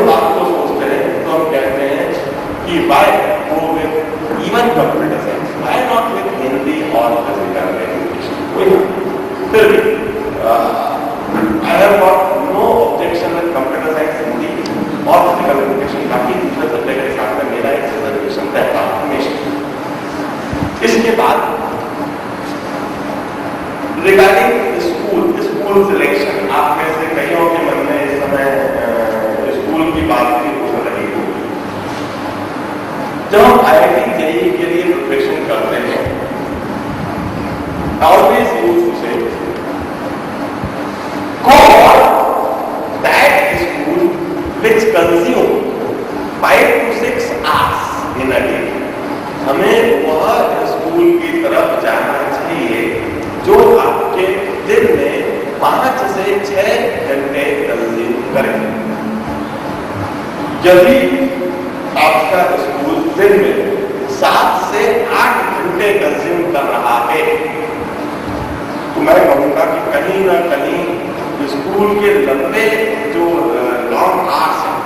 इस बात को सोचते हैं तो हम कहते हैं कि why go with even computer science, why not with Hindi और फिजिकल एजुकेशन। फिर भी I have got no objection with computer science, Hindi और फिजिकल एजुकेशन। बाकी दूसरे सब्जेक्ट के साथ में मेरा एक रिजर्वेशन रहता हमेशा। इसके बाद रिगार्डिंग स्कूल सिलेक्शन, आप में से कईयों के मन में इस समय स्कूल की बात भी हो रही हो। जब हम IIT JEE के लिए प्रिपरेशन करते हैं, always use to say call that school which consume 5 to 6 hours in a day। हमें वह स्कूल की तरफ जाना चाहिए जो आपके दिन में 5 से 6 घंटे कंज्यूम करें। यदि आपका स्कूल दिन में 7 से 8 घंटे कंज्यूम कर रहा है तो मैं कहूंगा कि कहीं ना कहीं स्कूल के लंबे जो लॉन्ग आवर्स हैं,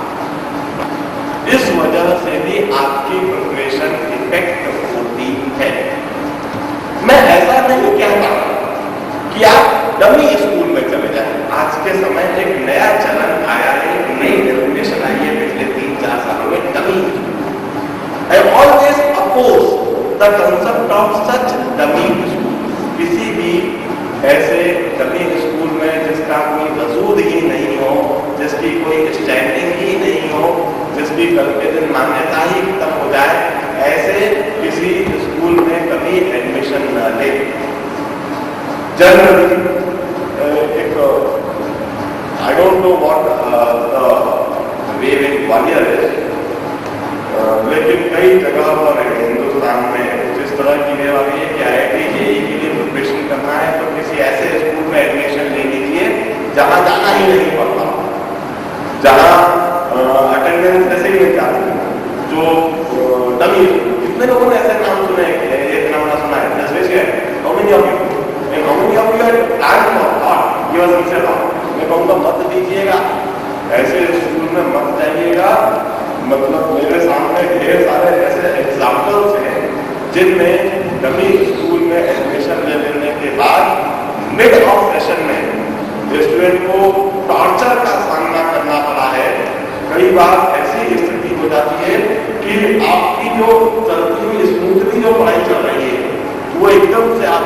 इस वजह से भी आपकी प्रिपरेशन इफेक्ट होती है। मैं ऐसा नहीं कहता कि आप डमी स्कूल में चले जाएं। आज के समय एक नया चलन आया है, एक नई रेवोल्यूशन आई है पिछले 3-4 सालों में, dummy. I always oppose the concept of such dummy school. किसी भी ऐसे डमी स्कूल में जिसका कोई वजूद ही नहीं हो, जिसकी कोई स्टैंडिंग ही नहीं हो, जिसकी कल के दिन मान्यता ही खत्म हो जाए, ऐसे किसी स्कूल में कभी एडमिशन न ले। जनरली एक I don't know what the way in Gwalior है, लेकिन कई जगह पर हिंदुस्तान में जिस तरह की वे वाली है कि IIT JEE के लिए प्रिपरेशन करना है तो किसी ऐसे स्कूल में एडमिशन ले लीजिए जहां जाना ही नहीं पड़ता, जहां अटेंडेंस ऐसे ही मिल जाती है, जो डमी। कितने लोगों ने ऐसे नाम सुने हैं, एक नाम ना सुना है, हाउ मेनी ऑफ यू मैं कहूँगा मत दीजिएगा, ऐसे स्कूल में मत जाइएगा। मतलब मेरे सामने ढेर सारे ऐसे एग्जाम्पल्स हैं जिनमें डमी स्कूल में एडमिशन ले लेने के बाद मिड ऑफ सेशन में स्टूडेंट को टॉर्चर का सामना करना पड़ा है। कई बार ऐसी स्थिति हो जाती है कि आपकी जो चलती हुई स्मूथली जो पढ़ाई चल रही है वो एकदम से आप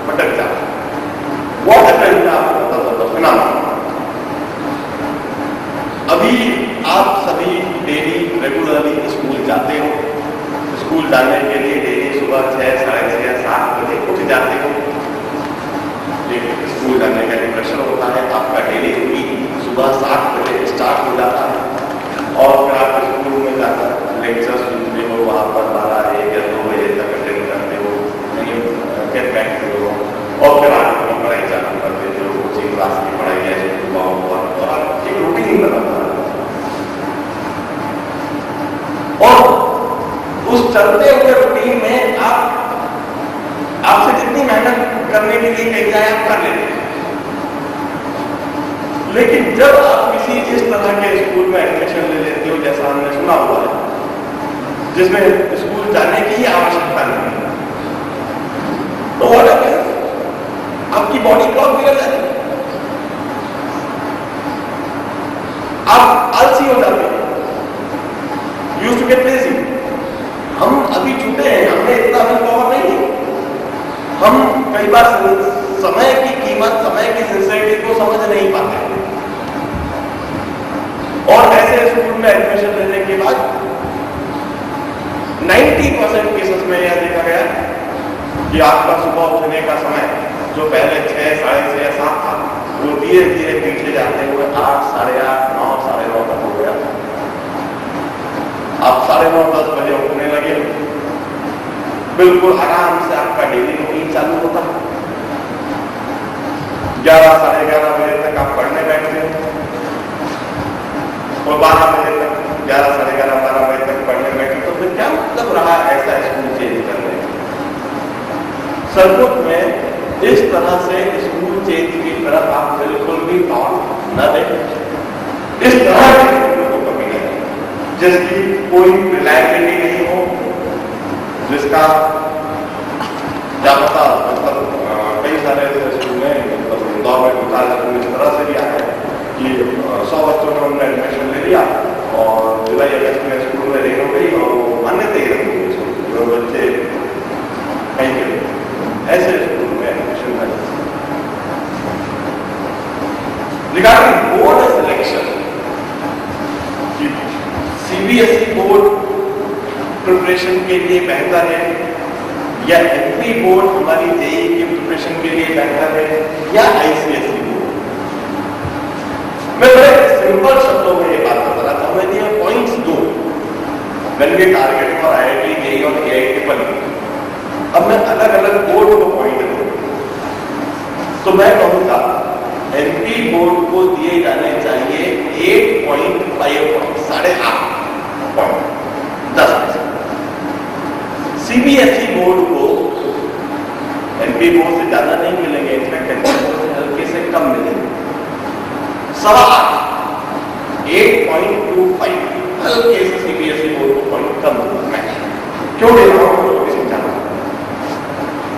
भटक जाते हैं। What happened आपको अभी आप सभी डेली रेगुलरली स्कूल जाते हो। स्कूल जाने के लिए डेली सुबह 6, 6:30, 7 बजे उठ जाते हो। स्कूल जाने का प्रेशर होता है, आपका डेली रूटीन सुबह 7 बजे स्टार्ट हो जाता है और फिर आप स्कूल में जाकर लेक्चर सुनते हो, वहाँ पर 12, 1 या 2 बजे तक अटेंड करते हो, फिर बैठते हो और फिर आप पढ़ाई चालू कर देते हो। कोचिंग क्लास की पढ़ाई है, और आप एक रूटीन बनाता है और उस चलते हुए रूटीन में आपसे जितनी मेहनत करने के लिए कही जाए आप कर लेते हैं। लेकिन जब आप किसी इस तरह के स्कूल में एडमिशन ले लेते हो, जैसा हमने सुना हुआ है, जिसमें स्कूल जाने की ही आवश्यकता नहीं है, तो व्हाट है आपकी बॉडी क्लॉक बिगड़ जाती है, आप आलसी हो जाते हैं, यूज्ड टू गेट लेजी। हम अभी छूटे हैं, हमें इतना भी पावर नहीं है। हम कई बार समय की कीमत, समय की सिंसियरिटी को समझ नहीं पाते और ऐसे स्कूल में एडमिशन लेने के बाद 90% केसेस में यह देखा गया कि आपका सुबह उठने का समय जो पहले 6, 6:30, 7 था, वो धीरे धीरे पीछे जाते हुए 8, 8:30, 9, 9:30 तक हो गया। आप 9:30, 10 बजे उठने लगे, बिल्कुल आराम से आपका डेली रूटीन चालू होता है। 11, 11:30 बजे तक आप पढ़ने बैठते हैं और 12 बजे तक, 11, 11:30, 12 बजे तक पढ़ने बैठे। तो फिर क्या मतलब रहा ऐसा स्कूल चेंज करने? सर्कुट में इस तरह से स्कूल चेंज की तरफ आप बिल्कुल भी थॉट न दें। इस तरह के स्कूल को कभी नहीं जिसकी कोई रिलायबिलिटी नहीं हो, जिसका क्या पता मतलब कई सारे स्कूल में मतलब इंदौर में गुजरात स्कूल इस तरह से भी आए कि 100 बच्चों में उन्होंने एडमिशन ले लिया और जुलाई अगस्त में स्कूल में रेन हो गई और वो मान्यता ही रख गई जो बच्चे कहीं के ऐसे स्कूल में एडमिशन कर। Regarding board selection, CBSE board preparation के लिए बेहतर है या एमपी बोर्ड हमारी जेईई की प्रिपरेशन के लिए बेहतर है या आईसीएसई बोर्ड? मैं बड़े सिंपल शब्दों में ये बात बता रहा था। मैंने ये पॉइंट्स दो when we target for IIT, JEE और AIT। अब मैं अलग अलग बोर्ड को पॉइंट दूं तो मैं कहूंगा एमपी बोर्ड को दिए जाने चाहिए 8.5 पॉइंट, 8.5 पॉइंट, 10%। सीबीएसई बोर्ड को एमपी बोर्ड से ज्यादा नहीं मिलेंगे, इनफैक्ट एमपी बोर्ड से हल्के से कम मिलेंगे, 8.25 हल्के से सीबीएसई बोर्ड को पॉइंट कम मिलेंगे। क्यों दे रहा हूं तो समझाना।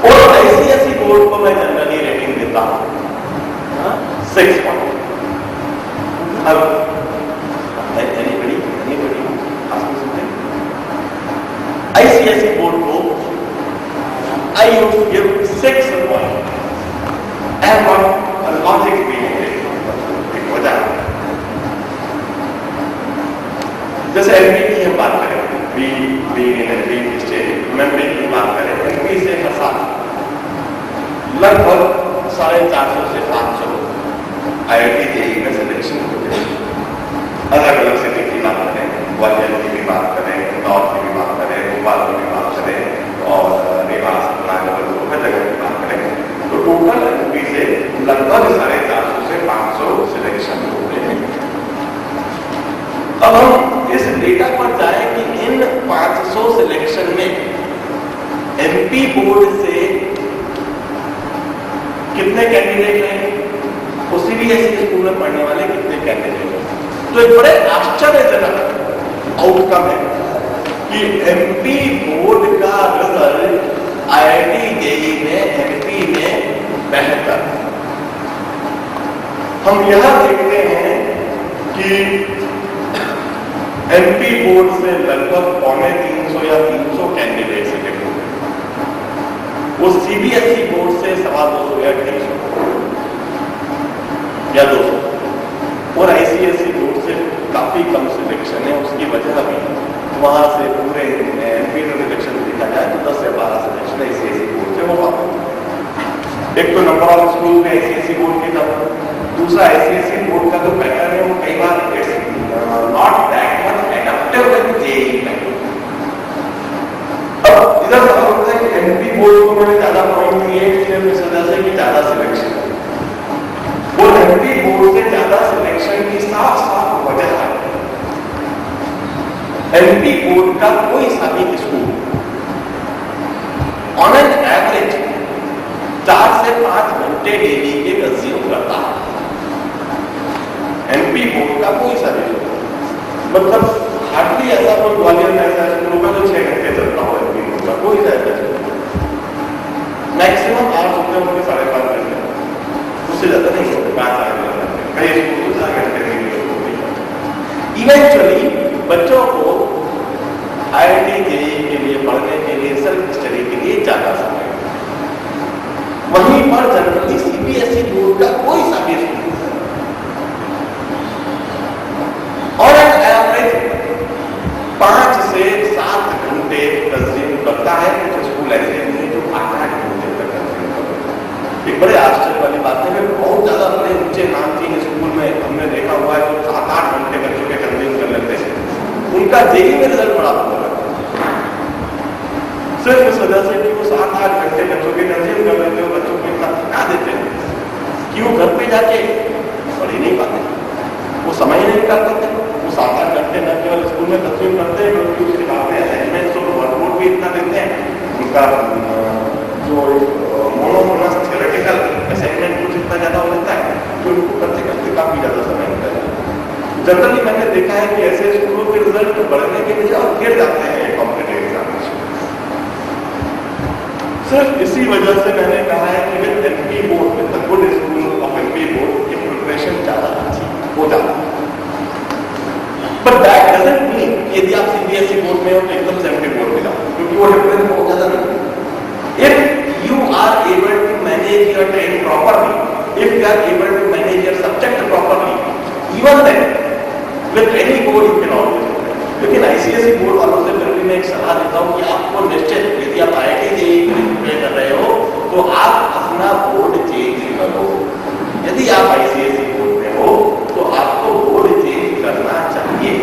और आईसीएसई बोर्ड को मैं जनरली रेटिंग देता हूं 6 पॉइंट। अब आईसीएसई बोर्ड को I used to give 6 points and what a logic behind it. एक वजह जैसे एमपी की हम बात करें, be in MP state memory की बात करें, एमपी से साल लगभग 450 से 500 आईआईटी जेईई में सिलेक्शन होते हैं। अलग अलग सिटी की बात करें, ग्वालियर की भी बात करें, इंदौर की भी बात करें, भोपाल की भी बात करें और रेवा नागौर जगह की बात करें तो टोटल एमपी से लगभग 450 से 500 सिलेक्शन होते हैं। अब हम इस डेटा पर जाएं कि इन 500 सिलेक्शन में एमपी बोर्ड से कितने कैंडिडेट हैं, सीबीएसई स्कूल में पढ़ने वाले कितने कैंडिडेट हैं। तो एक बड़े आश्चर्यजनक आउटकम है कि एमपी बोर्ड का रिजल्ट आईआईटी जेईई में एमपी में बेहतर। हम यह देखते हैं कि एमपी बोर्ड से लगभग 350 या 300 कैंडिडेट सिलेक्ट हो गए, वो सीबीएसई बोर्ड से 250 या 250 या 200 और आईसीएसई बोर्ड से काफी कम सिलेक्शन है। उसकी वजह भी वहां से पूरे एमपी में सिलेक्शन देखा जाए तो 10 से 12 सिलेक्शन आईसीएसई बोर्ड से हो पाता। एक तो नंबर ऑफ स्कूल में आईसीएसई बोर्ड के कम, दूसरा आईसीएसई बोर्ड का जो पैटर्न है वो कई बार not that much adaptive with JEE. अब इधर सवाल होता है कि एमपी बोर्ड को मैंने ज्यादा पॉइंट दिए इसलिए इस वजह से कि ज्यादा सिलेक्शन, वो एमपी बोर्ड से ज्यादा सिलेक्शन की साफ साफ वजह है एमपी बोर्ड का कोई सा भी स्कूल ऑन एन एवरेज 4 से 5 घंटे डेली के कंज्यूम करता है। एमपी बोर्ड का कोई सा भी मतलब हार्डली ऐसा कोई ग्वालियर में ऐसा स्कूल होगा जो 6 घंटे चलता हो एमपी बोर्ड का, कोई सा मैक्सिमम 8 होते होंगे 5.5 घंटे, उससे ज्यादा नहीं होते, 5 घंटे। कई स्कूल 4 घंटे में इवेंचुअली बच्चों को आईआईटी जेईई के लिए पढ़ने के लिए सेल्फ स्टडी के लिए ज्यादा समय, वहीं पर जनरली सीबीएसई बोर्ड का कोई सा भी स्कूल और एवरेज 5 से 7 घंटे कंज्यूम करता है। कुछ स्कूल ऐसे हैं जो 8-8 घंटे तक कंज्यूम करते हैं। एक बड़े आश्चर्य वाली बात है, बहुत ज्यादा बड़े ऊंचे नामचीन स्कूल में हमने देखा हुआ है जो 7-8 घंटे बच्चों के कंज्यूम कर लेते हैं, उनका जेईई में रिजल्ट बड़ा होता है सिर्फ इस वजह से कि वो 7-8 घंटे बच्चों के कंज्यूम कर लेते हैं, बच्चों को इतना थका देते हैं कि वो घर पे जाके पढ़ ही नहीं पाते, वो समय ही नहीं निकाल पाते। वो 7-8 घंटे न केवल स्कूल में कंज्यूम करते हैं बल्कि उसके बाद में असाइनमेंट्स और वर्कबुक भी इतना देते हैं, उनका जो मोनोटोनस थ्योरेटिकल असाइनमेंट कुछ इतना ज्यादा हो जाता है कि उनको करते करते काफी ज्यादा समय निकल जाता है। जनरली मैंने देखा है कि ऐसे स्कूलों के रिजल्ट बढ़ने के बजाय और गिर जाते हैं कॉम्पिटेटिव एग्जामिनेशन। सिर्फ इसी वजह से मैंने कहा है कि with MP board, with the good school of MP board की प्रिपरेशन ज्यादा अच्छी हो जाती है। बट दैट डजंट मीन यदि आप सीबीएसई बोर्ड में हो तो एकदम से एमपी बोर्ड में जाओ, क्योंकि वो डिफरेंस बहुत ज्यादा नहीं। If you are able to manage your time properly, if you are able to manage your subject properly, even then with any board you can always. लेकिन आईसीएसई बोर्ड वालों से फिर भी मैं एक सलाह देता हूं कि आपको निश्चित, यदि आप आईआईटी जेईई प्रिपेयर कर रहे हो तो आप अपना बोर्ड चेंज करो। यदि आप आईसीएसई बोर्ड में हो तो आपको बोर्ड चेंज करना चाहिए।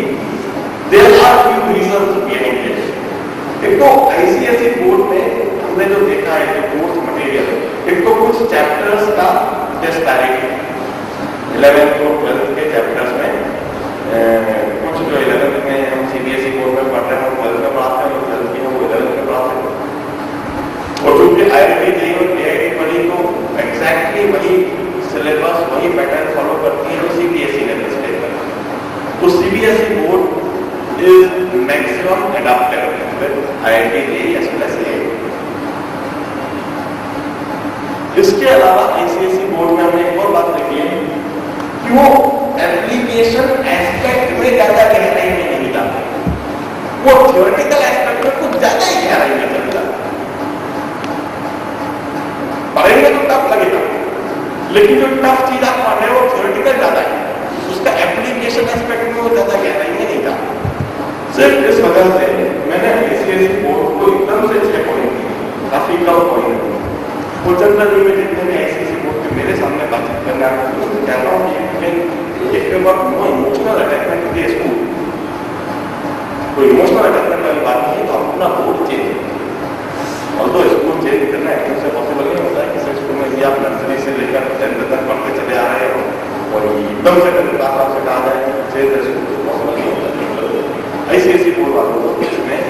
There are few reasons behind it. एक तो आईसीएसई बोर्ड में हमने जो देखा है कि कोर्स मटेरियल, एक तो कुछ चैप्टर्स का डिस्पैरिटी, 11th और 12th के चैप्टर्स में कुछ जो 11th में हम सीबीएसई बोर्ड में पढ़ रहे हैं, 12th में पढ़ाते हैं, 12th की हम 11th में पढ़ाते हैं। और चूंकि आईआईटी जेईई और केआईटी पढ़ी तो एग्जैक्टली वही सिलेबस, वही पैटर्न फॉलो करती है जो सीबीएसई ने डिस्प्ले किया। तो CBSE board is maximum adaptable with IIT JEE as well as KIT. इसके अलावा आईसीएसई बोर्ड में हमने एक और बात देखी है कि वो एप्लीकेशन एस्पेक्ट में ज्यादा गहराई में नहीं जाते, वो थ्योरेटिकल एस्पेक्ट में कुछ ज्यादा ही गहराई में चल जाते। पढ़ेंगे तो टफ लगेगा, लेकिन जो टफ चीज आप पढ़ रहे हो वो थ्योरेटिकल ज्यादा है, उसका एप्लीकेशन एस्पेक्ट में वो ज्यादा गहराई में नहीं जाता। सिर्फ इस वजह से मैंने आईसीएसई बोर्ड को एकदम से 6 पॉइंट दिए, काफी कम पॉइंट। वो जनरली में जितने भी आईसीएसई बोर्ड के मेरे सामने बातचीत करना कहता हूँ कि if you got no emotional attachment to the school, कोई इमोशनल अटैचमेंट वाली बात नहीं है तो अपना बोर्ड चेंज करें। और तो स्कूल चेंज करना एकदम से पॉसिबल नहीं होता है। किसी स्कूल में भी आप नर्सरी से लेकर 10th तक पढ़ते चले आ रहे हो और एकदम से बात आपसे कहा जाए कि चेंज स्कूल पॉसिबल नहीं होता। आईसीएसई बोर्ड वालों को इसमें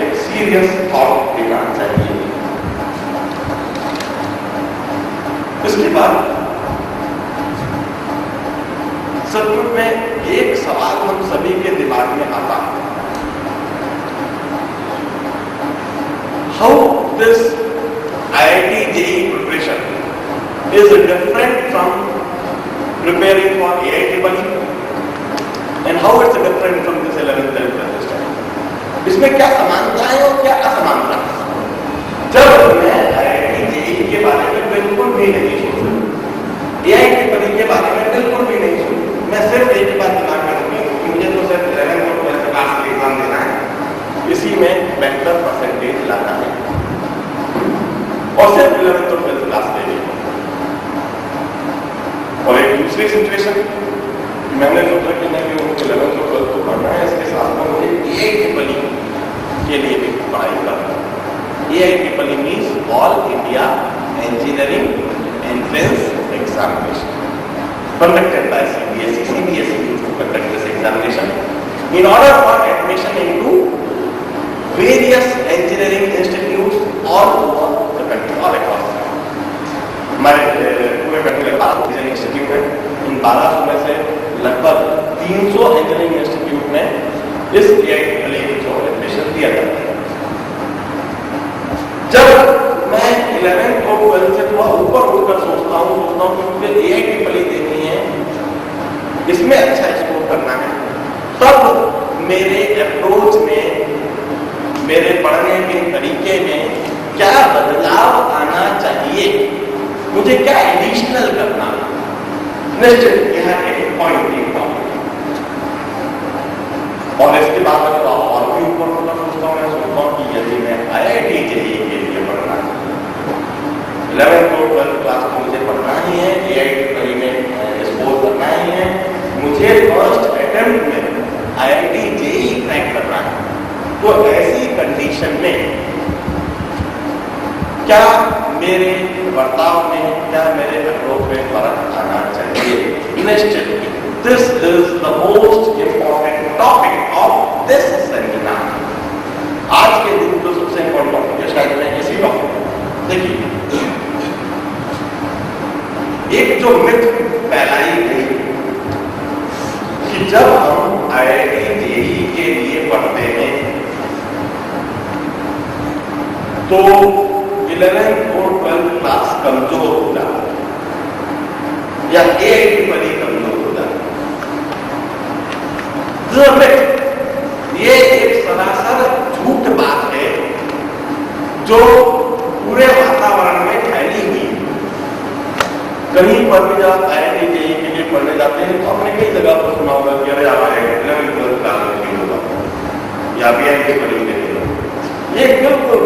एक सीरियस थॉट देना चाहिए। इसके बाद सचमुच में एक सवाल हम सभी के दिमाग में आता है, how this IIT JEE preparation is different from preparing for AIT बनी and how it's different from this 11th 12th। इसमें क्या समानता है और क्या असमानता है। जब मैं आईआईटी जेईई के बारे में बिल्कुल भी नहीं सोचूं, एआईटी बनी के बारे में बिल्कुल भी नहीं सोचूं, मैं सिर्फ एक बात दिमाग में रखूंगी कि मुझे तो सिर्फ 11th और 12th क्लास का एग्जाम देना है, इसी में बेहतर परसेंटेज लाना है और सिर्फ 11th और 12th क्लास देनी है। और एक दूसरी सिचुएशन मैंने सोचा कि नहीं मुझे 11th और 12th को पढ़ना है, इसके साथ में मुझे एआईटी के लिए भी पढ़ाई करना है। AIT means all India engineering entrance examination conducted by CBSE. CBSE used to conduct this examination in order for admission into various engineering institutes all over the country, all across the country. हमारे पूरे country में 12 engineering institute है। इन 12 में से लगभग 300 engineering institute में इस AIT को एडमिशन दिया जाता है। जब मैं 11th और 12th से थोड़ा ऊपर उठकर सोचता हूँ कि मुझे एआईटी देखनी है, इसमें अच्छा स्कोर करना है, तब मेरे अप्रोच में, मेरे पढ़ने के तरीके में क्या बदलाव आना चाहिए, मुझे क्या एडिशनल करना है। निश्चित यह एक पॉइंट और इसके बाद अगर और भी ऊपर होकर सोचता हूँ, मैं सोचता हूँ कि यदि मैं आईआईटी जेईई के लिए पढ़ना है, 11th और 12th क्लास को मुझे पढ़ना ही है, एआईटी में स्कोर करना ही है, मुझे फर्स्ट अटेम्प्ट में आईआईटी जेईई क्रैक करना है, तो ऐसी कंडीशन में क्या मेरे बर्ताव में, क्या मेरे अप्रोच में फर्क आना चाहिए। निश्चित this is the most important topic of this seminar. आज के दिन जो सबसे इंपॉर्टेंट टॉपिक है शायद मैं इसी टॉपिक देखिए, एक जो मिथ फैलाई गई तो 11th और 12th क्लास कमजोर हो जाता है या एक भी पढ़ी कमजोर हो जाता है। ये एक सरासर झूठ बात है जो पूरे वातावरण में फैली हुई है। कहीं पर भी जब IIT JEE के लिए पढ़ने जाते हैं तो आपने कई जगह पर सुना होगा कि अरे हमारे 11th 12th क्लास में होगा या भी पढ़ी नहीं। ये बिल्कुल